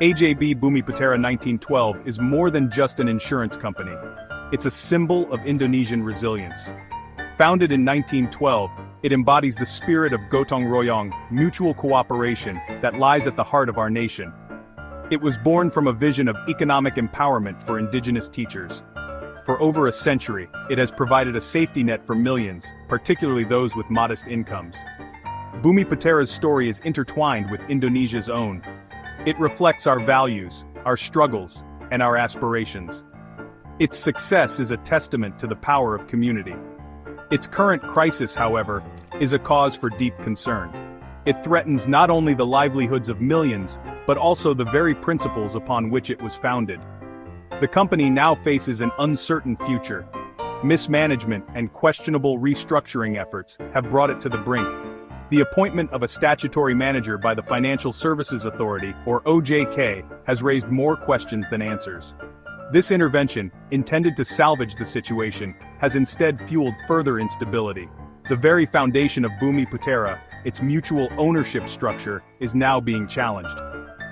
AJB Bumiputera 1912 is more than just an insurance company. It's a symbol of Indonesian resilience. Founded in 1912, it embodies the spirit of gotong royong, mutual cooperation, that lies at the heart of our nation. It was born from a vision of economic empowerment for indigenous teachers. For over a century, it has provided a safety net for millions, particularly those with modest incomes. Bumiputera's story is intertwined with Indonesia's own. It reflects our values, our struggles, and our aspirations. Its success is a testament to the power of community. Its current crisis, however, is a cause for deep concern. It threatens not only the livelihoods of millions, but also the very principles upon which it was founded. The company now faces an uncertain future. Mismanagement and questionable restructuring efforts have brought it to the brink. The appointment of a statutory manager by the Financial Services Authority, or OJK, has raised more questions than answers. This intervention, intended to salvage the situation, has instead fueled further instability. The very foundation of Bumiputera, its mutual ownership structure, is now being challenged.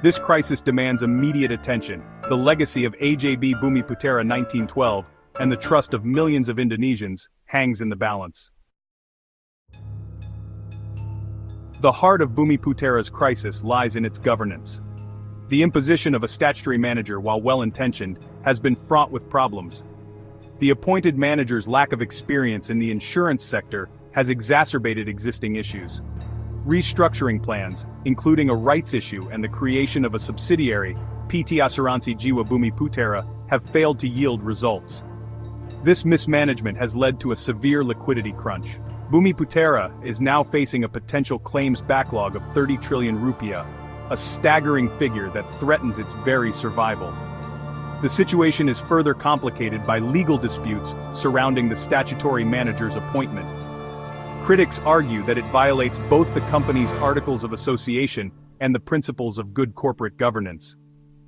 This crisis demands immediate attention. The legacy of AJB Bumiputera 1912, and the trust of millions of Indonesians, hangs in the balance. The heart of Bumiputera's crisis lies in its governance. The imposition of a statutory manager, while well-intentioned, has been fraught with problems. The appointed manager's lack of experience in the insurance sector has exacerbated existing issues. Restructuring plans, including a rights issue and the creation of a subsidiary, PT Asuransi Jiwa Bumiputera, have failed to yield results. This mismanagement has led to a severe liquidity crunch. Bumiputera is now facing a potential claims backlog of 30 trillion rupiah, a staggering figure that threatens its very survival. The situation is further complicated by legal disputes surrounding the statutory manager's appointment. Critics argue that it violates both the company's Articles of Association and the principles of good corporate governance.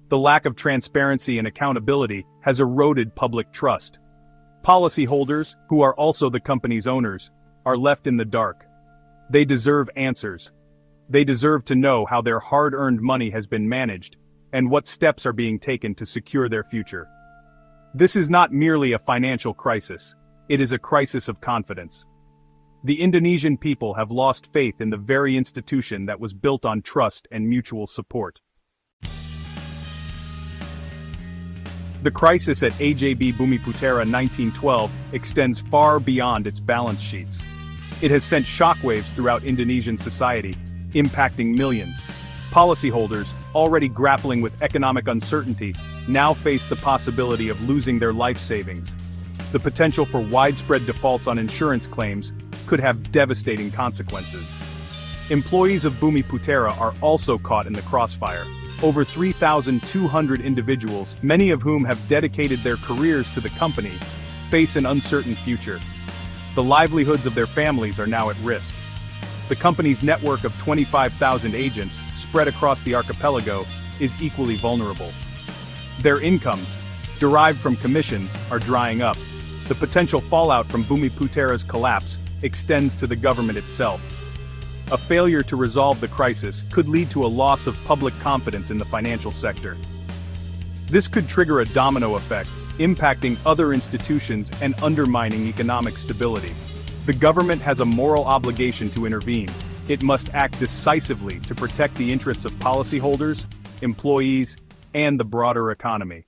The lack of transparency and accountability has eroded public trust. Policyholders, who are also the company's owners, are left in the dark. They deserve answers. They deserve to know how their hard-earned money has been managed, and what steps are being taken to secure their future. This is not merely a financial crisis, it is a crisis of confidence. The Indonesian people have lost faith in the very institution that was built on trust and mutual support. The crisis at AJB Bumiputera 1912 extends far beyond its balance sheets. It has sent shockwaves throughout Indonesian society, impacting millions. Policyholders, already grappling with economic uncertainty, now face the possibility of losing their life savings. The potential for widespread defaults on insurance claims could have devastating consequences. Employees of Bumiputera are also caught in the crossfire. Over 3,200 individuals, many of whom have dedicated their careers to the company, face an uncertain future. The livelihoods of their families are now at risk. The company's network of 25,000 agents, spread across the archipelago, is equally vulnerable. Their incomes, derived from commissions, are drying up. The potential fallout from Bumiputera's collapse extends to the government itself. A failure to resolve the crisis could lead to a loss of public confidence in the financial sector. This could trigger a domino effect, impacting other institutions and undermining economic stability. The government has a moral obligation to intervene. It must act decisively to protect the interests of policyholders, employees, and the broader economy.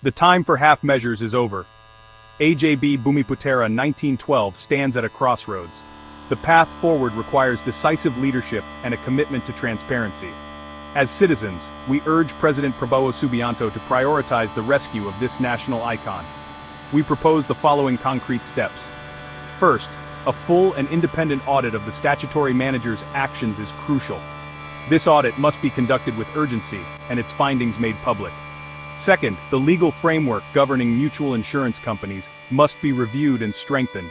The time for half measures is over. AJB Bumiputera 1912 stands at a crossroads. The path forward requires decisive leadership and a commitment to transparency. As citizens, we urge President Prabowo Subianto to prioritize the rescue of this national icon. We propose the following concrete steps. First, a full and independent audit of the statutory manager's actions is crucial. This audit must be conducted with urgency, and its findings made public. Second, the legal framework governing mutual insurance companies must be reviewed and strengthened.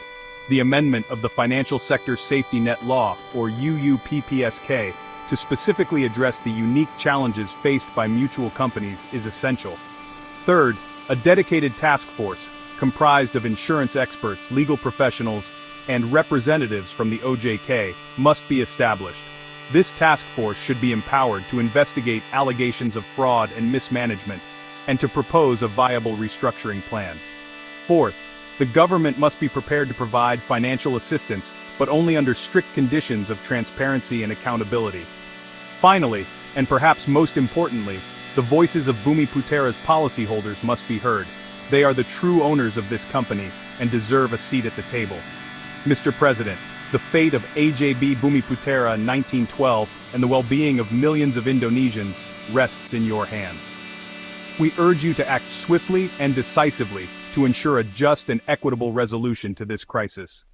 The amendment of the Financial Sector Safety Net Law, or UUPPSK, to specifically address the unique challenges faced by mutual companies is essential. Third, a dedicated task force, comprised of insurance experts, legal professionals, and representatives from the OJK, must be established. This task force should be empowered to investigate allegations of fraud and mismanagement, and to propose a viable restructuring plan. Fourth, the government must be prepared to provide financial assistance, but only under strict conditions of transparency and accountability. Finally, and perhaps most importantly, the voices of Bumiputera's policyholders must be heard. They are the true owners of this company and deserve a seat at the table. Mr. President, the fate of AJB Bumiputera in 1912 and the well-being of millions of Indonesians rests in your hands. We urge you to act swiftly and decisively to ensure a just and equitable resolution to this crisis.